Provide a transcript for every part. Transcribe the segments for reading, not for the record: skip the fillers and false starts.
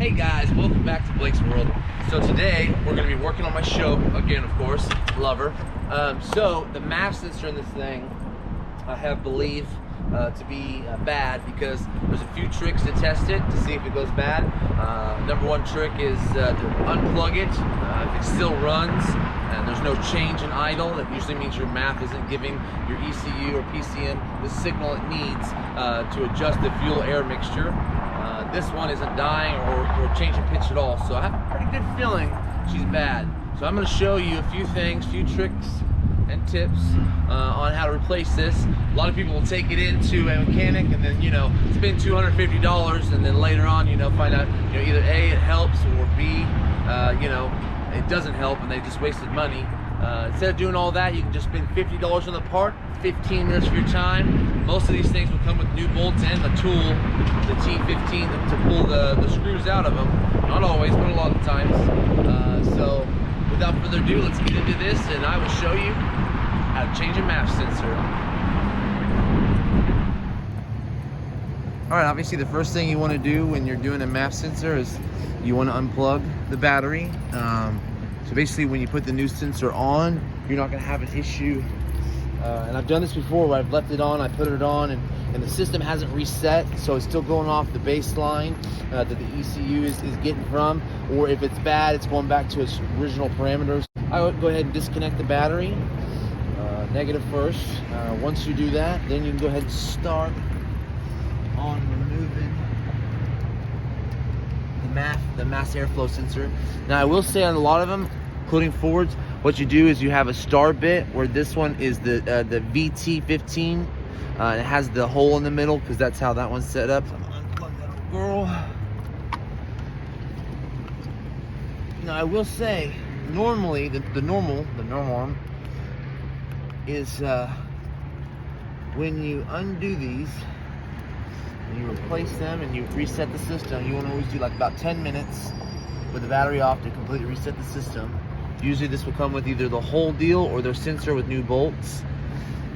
Hey guys, welcome back to Blake's World. So today we're going to be working on my show again, of course, Lover. So the MAF sensor in this thing I have believed to be bad because there's a few tricks to test it to see if it goes bad. Number one trick is to unplug it. If it still runs and there's no change in idle, that usually means your MAF isn't giving your ECU or PCM the signal it needs to adjust the fuel-air mixture. This one isn't dying or changing pitch at all, so I have a pretty good feeling she's bad. So I'm going to show you a few things, few tricks and tips on how to replace this. A lot of people will take it into a mechanic and then, spend $250 and then later on, find out, either A, it helps, or B, it doesn't help and they just wasted money. Instead of doing all that, you can just spend $50 on the part, 15 minutes of your time. Most of these things will come with new bolts and the tool, the T15, to pull the screws out of them. Not always, but a lot of times. So without further ado, let's get into this and I will show you how to change a MAF sensor. Alright, obviously the first thing you want to do when you're doing a MAF sensor is you want to unplug the battery. So basically when you put the new sensor on, you're not going to have an issue. And I've done this before where I've left it on, I put it on, and the system hasn't reset, so it's still going off the baseline that the ECU is getting from. Or if it's bad, it's going back to its original parameters. I would go ahead and disconnect the battery, negative first. Once you do that, then you can go ahead and start on removing the mass airflow sensor. Now I will say on a lot of them, including Fords, what you do is you have a star bit where this one is the VT15. It has the hole in the middle because that's how that one's set up. So I'm gonna unplug that little girl. Now I will say, normally the normal one is when you undo these and you replace them and you reset the system, you want to always do like about 10 minutes with the battery off to completely reset the system. Usually this will come with either the whole deal or their sensor with new bolts.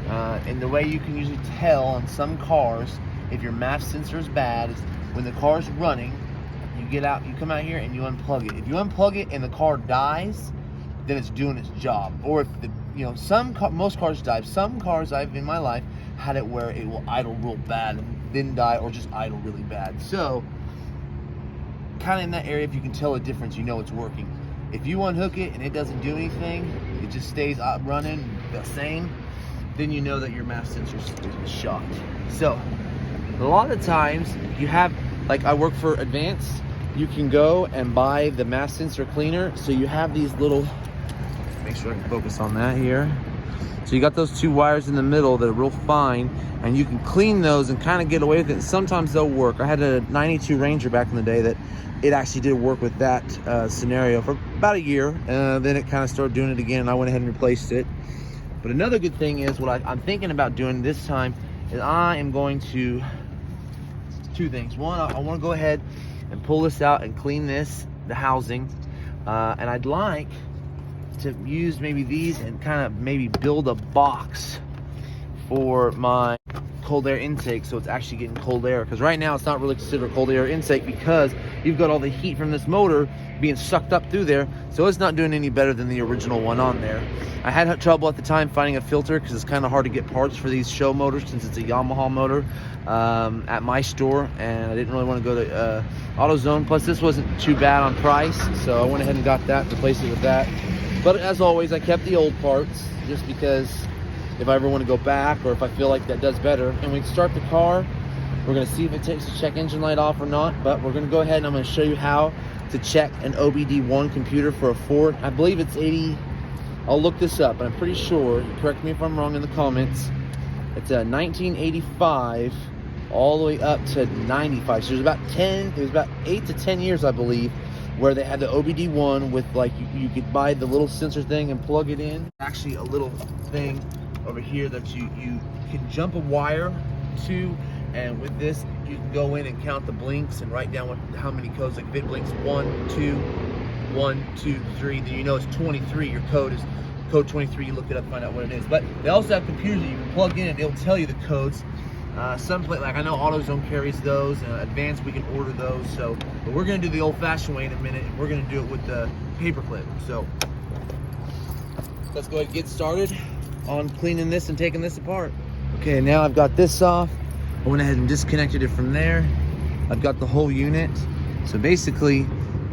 And the way you can usually tell on some cars if your MAF sensor is bad is when the car is running, you come out here and you unplug it. If you unplug it and the car dies, then it's doing its job. Or if most cars die. Some cars I've in my life had it where it will idle real bad and then die, or just idle really bad. So kind of in that area, if you can tell a difference, you know it's working. If you unhook it and it doesn't do anything, it just stays running the same, then you know that your MAF sensor is shot. So a lot of times you have, like I work for Advance, you can go and buy the MAF sensor cleaner. So you have these little, make sure I can focus on that here. So you got those two wires in the middle that are real fine, and you can clean those and kind of get away with it. And sometimes they'll work. I had a 92 Ranger back in the day that it actually did work with that scenario for about a year. Then it kind of started doing it again, and I went ahead and replaced it. But another good thing is what I'm thinking about doing this time is I am going to, two things. One, I want to go ahead and pull this out and clean the housing. And I'd like to use maybe these and kind of maybe build a box for my cold air intake, so it's actually getting cold air, because right now it's not really considered cold air intake because you've got all the heat from this motor being sucked up through there, so it's not doing any better than the original one on there. I had trouble at the time finding a filter because it's kind of hard to get parts for these show motors since it's a Yamaha motor at my store, and I didn't really want to go to AutoZone. Plus this wasn't too bad on price, so I went ahead and got that, replaced it with that. But as always, I kept the old parts just because if I ever want to go back or if I feel like that does better. And we start the car, we're going to see if it takes the check engine light off or not, but we're going to go ahead and I'm going to show you how to check an OBD1 computer for a Ford. I believe it's 80, I'll look this up, but I'm pretty sure, correct me if I'm wrong in the comments, it's a 1985 all the way up to 95. So it was about 8 to 10 years, I believe, where they had the OBD1 with like, you could buy the little sensor thing and plug it in. Actually a little thing over here that you can jump a wire to, and with this you can go in and count the blinks and write down how many codes. Like if it blinks 1 2 1 2 3, then you know it's 23. Your code is code 23. You look it up, find out what it is. But they also have computers that you can plug in and it'll tell you the codes. Some like I know AutoZone carries those. Advanced, we can order those. So, but we're gonna do the old-fashioned way in a minute, and we're gonna do it with the paperclip. So, let's go ahead and get started on cleaning this and taking this apart. Okay, now I've got this off. I went ahead and disconnected it from there. I've got the whole unit. So basically,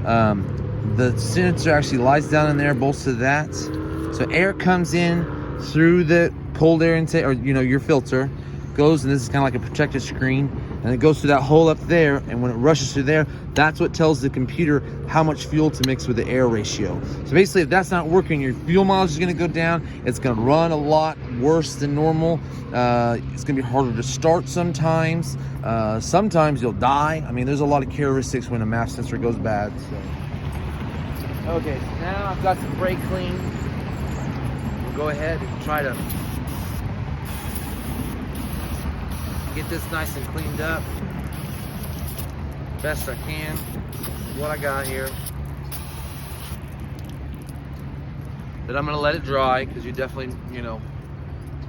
the sensor actually lies down in there, bolts to that. So air comes in through the cold air intake, or your filter, goes, and this is kind of like a protective screen, and it goes through that hole up there, and when it rushes through there, that's what tells the computer how much fuel to mix with the air ratio. So basically, if that's not working, your fuel mileage is going to go down. It's going to run a lot worse than normal. It's going to be harder to start sometimes. Sometimes you'll die. I mean, there's a lot of characteristics when a MAF sensor goes bad. So. Okay, so now I've got some brake clean. We'll go ahead and try to get this nice and cleaned up best I can. What I got here, but I'm gonna let it dry because you definitely,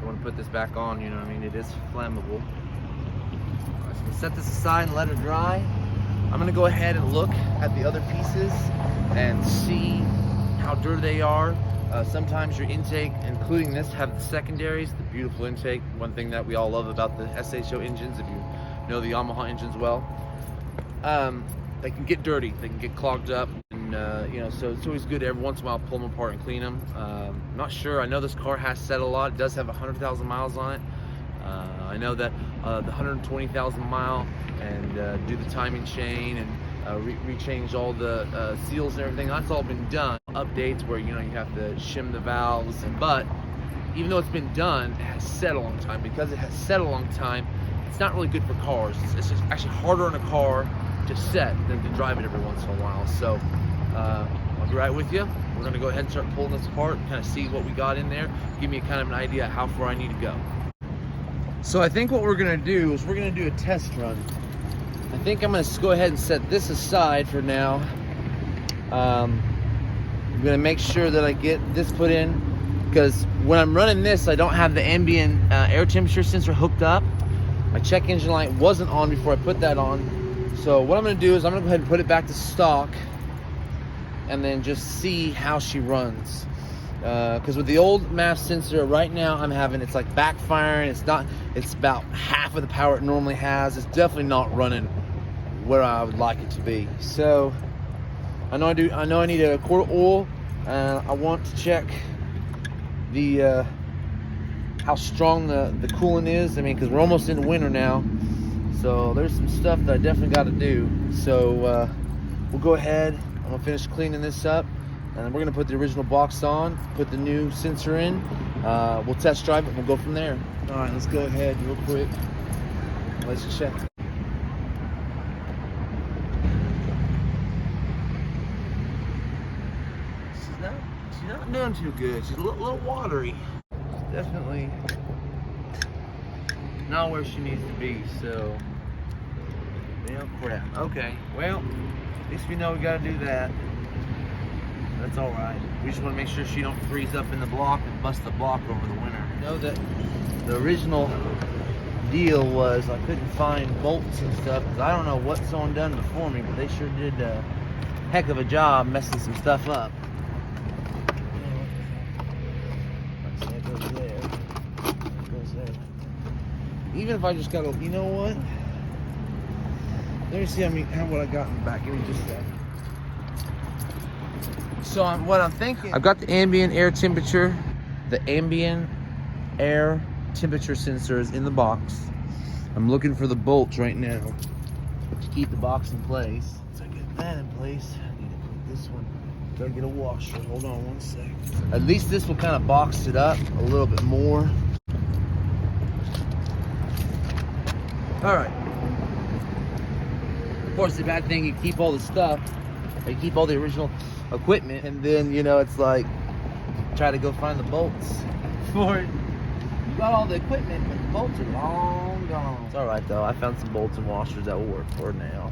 want to put this back on. You know what I mean? It is flammable. So we'll set this aside and let it dry. I'm gonna go ahead and look at the other pieces and see how dirty they are. Sometimes your intake, including this, have the secondaries, the beautiful intake. One thing that we all love about the SHO engines, if you know the Yamaha engines well, they can get dirty, they can get clogged up, and so it's always good every once in a while pull them apart and clean them. I'm not sure. I know this car has said a lot. It does have 100,000 miles on it. I know that the 120,000 mile and do the timing chain and rechange all the seals and everything. That's all been done. Updates where you have to shim the valves, but even though it's been done, it has set a long time. Because it has set a long time, it's not really good for cars. It's just actually harder on a car to set than to drive it every once in a while. So I'll be right with you. We're gonna go ahead and start pulling this apart, kind of see what we got in there, give me kind of an idea how far I need to go. So I think what we're gonna do is we're gonna do a test run. I think I'm gonna go ahead and set this aside for now. I'm gonna make sure that I get this put in, because when I'm running this, I don't have the ambient air temperature sensor hooked up. My check engine light wasn't on before I put that on. So what I'm gonna do is I'm gonna go ahead and put it back to stock and then just see how she runs. Because with the old MAF sensor right now, it's like backfiring. It's about half of the power it normally has. It's definitely not running where I would like it to be. So I know I need a quart of oil. I want to check the how strong the coolant is. I mean, because we're almost in winter now, so there's some stuff that I definitely got to do. So we'll go ahead. I'm gonna finish cleaning this up, and we're gonna put the original box on, put the new sensor in. We'll test drive it, and we'll go from there. All right, let's go ahead real quick. Let's check. She's not doing too good. She's a little watery. Definitely not where she needs to be. So, crap. Okay, well, at least we know we got to do that. That's all right. We just want to make sure she don't freeze up in the block and bust the block over the winter. I know that the original deal was I couldn't find bolts and stuff, because I don't know what someone done before me, but they sure did a heck of a job messing some stuff up. Even if I just got you know what? Let me see what I got in the back. Give me just a second. So what I'm thinking, I've got the ambient air temperature. The ambient air temperature sensor is in the box. I'm looking for the bolts right now to keep the box in place. So I get that in place, I need to put this one. Gotta get a washer. Hold on one sec. At least this will kind of box it up a little bit more. All right. Of course, the bad thing, you keep all the stuff, you keep all the original equipment, and then it's like try to go find the bolts for it. You got all the equipment, but the bolts are long gone. It's all right though. I found some bolts and washers that will work for it now,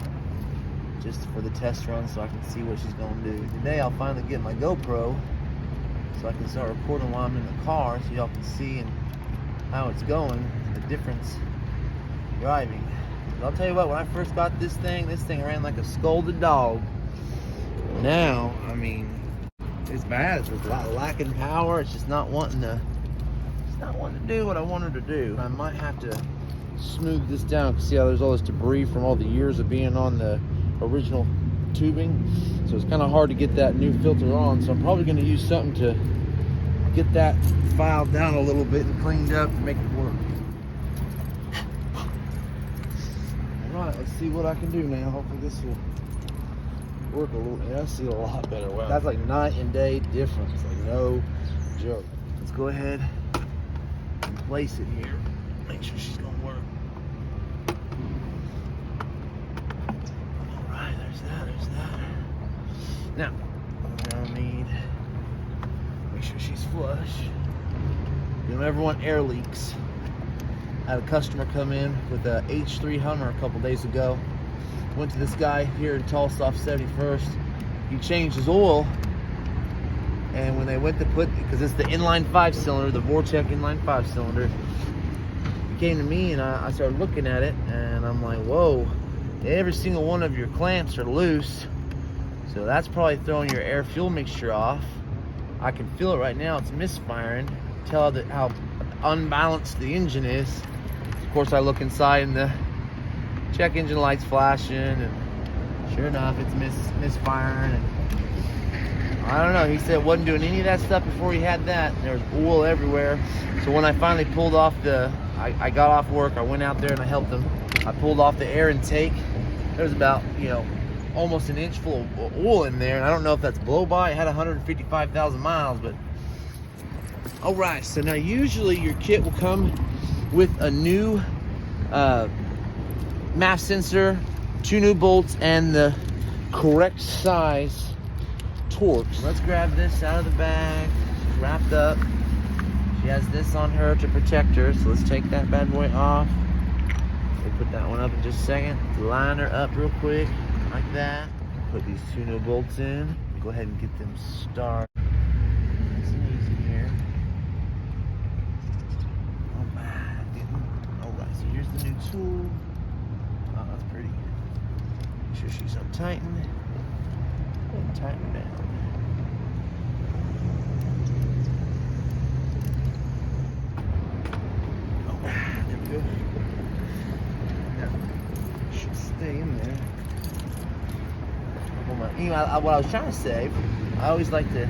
just for the test run, so I can see what she's gonna do. Today I'll finally get my GoPro, so I can start recording while I'm in the car, so y'all can see how it's going, the difference driving. I'll tell you what, when I first got this thing ran like a scolded dog. Now, I mean, it's bad. It's a lot lacking power. It's just not wanting to do what I want her to do. I might have to smooth this down. See how there's all this debris from all the years of being on the original tubing. So it's kind of hard to get that new filter on. So I'm probably going to use something to get that filed down a little bit and cleaned up and make it work. Alright, let's see what I can do now. Hopefully this will work a little. Yeah, I see a lot better. Wow. That's like night and day difference. Like no joke. Let's go ahead and place it here. Make sure she's going to work. Alright, there's that. Now, we're going to need, make sure she's flush. You don't ever want air leaks. I had a customer come in with a H3 Hummer a couple days ago. Went to this guy here in Tulsa off 71st. He changed his oil, and when they went to put, because it's the inline 5-cylinder, the Vortec inline 5-cylinder, he came to me and I started looking at it, and I'm like, whoa, every single one of your clamps are loose. So that's probably throwing your air fuel mixture off. I can feel it right now. It's misfiring. Tell that how unbalanced the engine is. Of course, I look inside and the check engine light's flashing, and sure enough, it's misfiring. And I don't know. He said wasn't doing any of that stuff before he had that. There was oil everywhere. So when I finally pulled off I got off work. I went out there and I helped him. I pulled off the air intake. There was about, almost an inch full of oil in there, and I don't know if that's blow by. It had 155,000 miles, but all right. So now usually your kit will come with a new MAF sensor, 2 new bolts, and the correct size torque. So let's grab this out of the bag. It's wrapped up. She has this on her to protect her, so let's take that bad boy off. We'll put that one up in just a second. Line her up real quick, like that. Put these 2 new bolts in. Go ahead and get them started. Nice and easy here. Alright, so here's the new tool. Oh, that's pretty. Make sure she's untightened. And tighten her down. There we go. Now, should stay in there. What I was trying to say, I always like to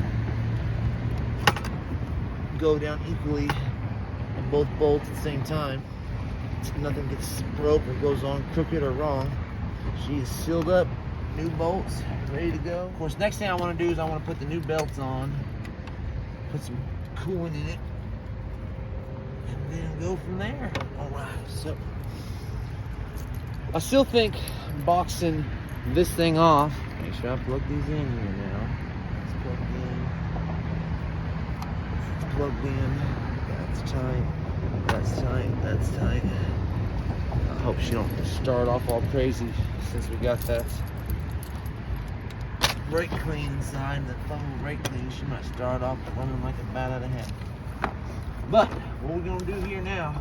go down equally on both bolts at the same time. So nothing gets broke or goes on crooked or wrong. She is sealed up, new bolts, ready to go. Of course, next thing I want to do is I want to put the new belts on, put some coolant in it, and then go from there. All right, so I still think boxing this thing off. Make sure I plug these in here now. It's plugged in. It's plugged in. That's tight. That's tight. That's tight. I hope she don't start off all crazy since we got that brake clean inside. That fucking brake clean, she might start off running like a bat out of hell. But what we're gonna do here now,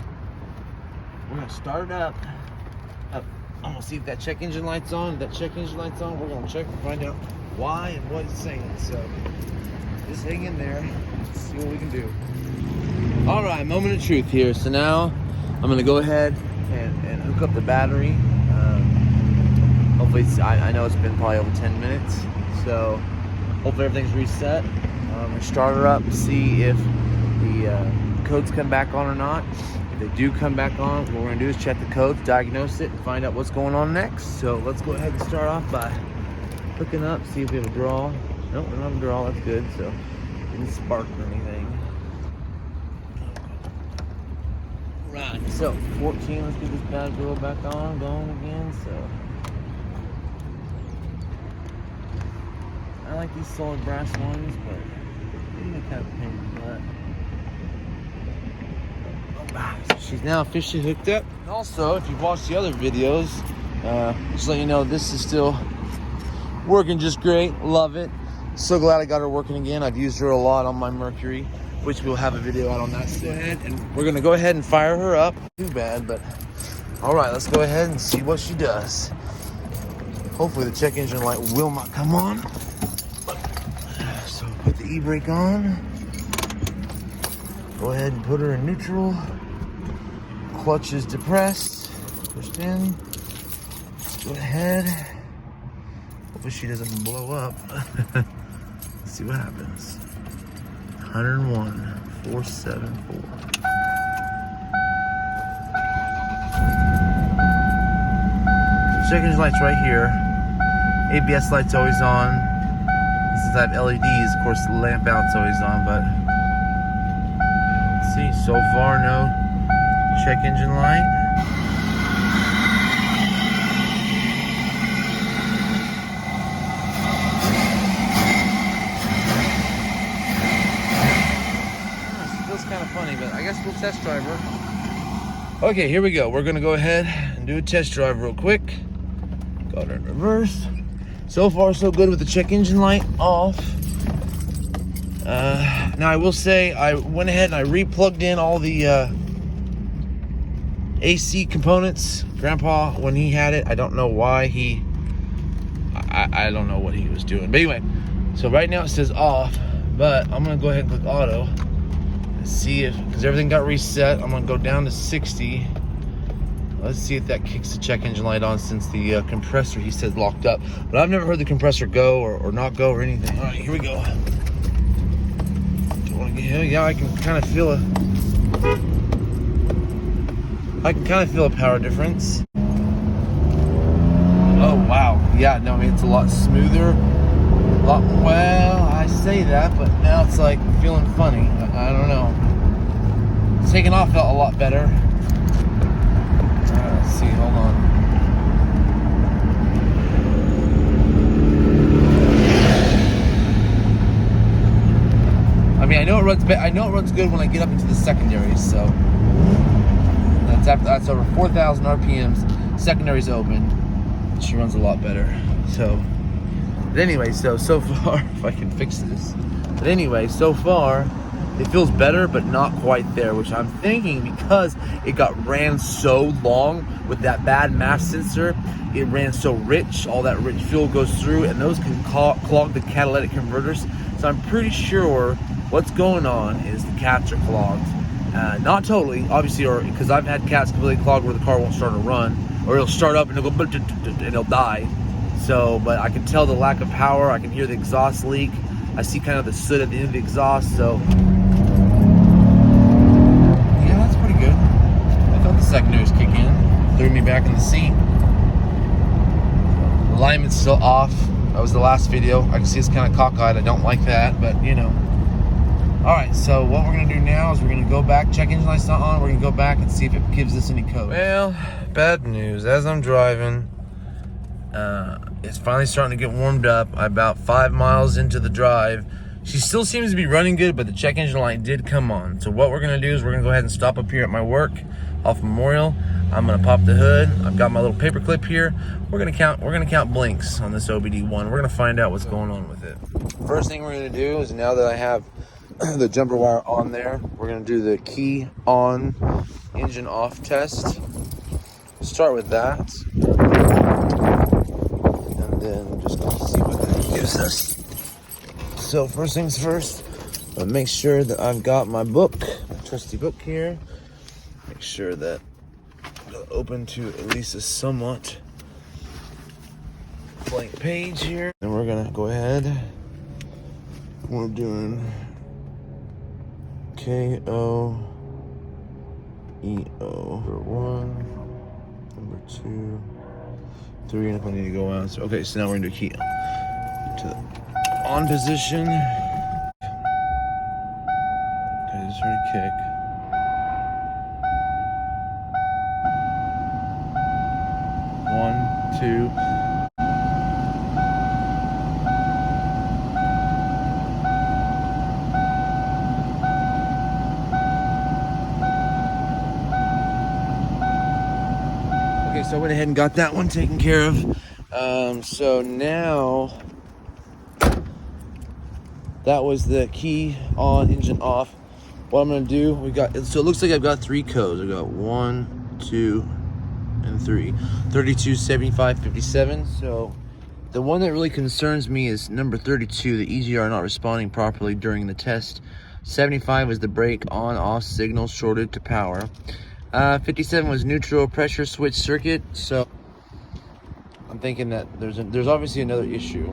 we're gonna start it up. I'm gonna see if that check engine light's on. If that check engine light's on, we're gonna check and find out why and what it's saying. So just hang in there. Let's see what we can do. All right, moment of truth here. So now I'm gonna go ahead and hook up the battery. Hopefully, I know it's been probably over 10 minutes. So hopefully everything's reset. I'm gonna start her up, see if the codes come back on or not. If they do come back on, what we're gonna do is check the codes, diagnose it, and find out what's going on next. So let's go ahead and start off by hooking up, see if we have a draw. Nope, we don't have a draw, that's good. So it didn't spark or anything. Right, so 14, let's get this bad girl back on, going again. So I like these solid brass ones, but they're kind of a pain in the butt. So she's now officially hooked up. And also, if you've watched the other videos, just let you know this is still working just great. Love it. So glad I got her working again. I've used her a lot on my Mercury, which we'll have a video out on that. So go ahead, and we're gonna go ahead and fire her up. Too bad, but All right, let's go ahead and see what she does. Hopefully the check engine light will not come on. So put the e-brake on. Go ahead and put her in neutral. Clutch is depressed, pushed in. Let's go ahead. Hopefully she doesn't blow up. Let's see what happens. 101,474. Check engine light's right here. ABS light's always on. Since I have LEDs, of course the lamp out's always on, but let's see, so far no check engine light. It feels kind of funny, but I guess we'll test drive her. Okay, here we go. We're gonna go ahead and do a test drive real quick. Got her in reverse. So far, so good with the check engine light off. Now I will say, I went ahead and I re-plugged in all the AC components. Grandpa, when he had it, I don't know why I don't know what he was doing. But anyway, so right now it says off, but I'm gonna go ahead and click auto and see if, because everything got reset, I'm gonna go down to 60. Let's see if that kicks the check engine light on, since the compressor, he said, locked up. But I've never heard the compressor go or not go or anything. All right, here we go. Don't want to get, yeah, I can kind of feel a power difference. Oh wow, yeah, no, I mean, it's a lot smoother. Well, I say that, but now it's like feeling funny. I don't know. Taking off felt a lot better. Let's see, hold on. I mean, I know it runs good when I get up into the secondaries, so that's over 4,000 RPMs. Secondaries open. She runs a lot better. So, but anyway, so far, if I can fix this. But anyway, so far, it feels better, but not quite there, which I'm thinking because it ran so long with that bad mass sensor. It ran so rich, all that rich fuel goes through, and those can clog the catalytic converters. So I'm pretty sure what's going on is the cats are clogged. Not totally, obviously, or because I've had cats completely clogged where the car won't start to run, or it'll start up and it'll go and it'll die. So, but I can tell the lack of power. I can hear the exhaust leak. I see kind of the soot at the end of the exhaust. So yeah, that's pretty good. I felt the secondaries kick in, threw me back in the seat. The alignment's still off. That was the last video. I can see it's kind of cockeyed. I don't like that, but you know. All right, so what we're gonna do now is we're gonna go back, check engine light's not on, we're gonna go back and see if it gives us any code. Well, bad news. As I'm driving, it's finally starting to get warmed up. I'm about 5 miles into the drive. She still seems to be running good, but the check engine light did come on. So what we're gonna do is we're gonna go ahead and stop up here at my work off Memorial. I'm gonna pop the hood. I've got my little paper clip here. We're gonna count blinks on this OBD1. We're gonna find out what's going on with it. First thing we're gonna do is, now that I have the jumper wire on there, we're gonna do the key on, engine off test. We'll start with that, and then we're just gonna see what that gives us. So first things first, I'll make sure that I've got my book, my trusty book here. Make sure that it'll open to at least a somewhat blank page here. And we're gonna go ahead. We're doing KOEO. Number 1, number 2, 3, and if I need to go out. So, okay, so now we're gonna do key to the on position. Okay, just ready to kick. One, two. Okay, so I went ahead and got that one taken care of. So now that was the key on, engine off. What I'm gonna do, so it looks like I've got 3 codes. I've got 1, 2, and 3. 32, 75, 57. So the one that really concerns me is number 32, the EGR not responding properly during the test. 75 was the brake on-off signal shorted to power. 57 was neutral pressure switch circuit. So I'm thinking that there's obviously another issue.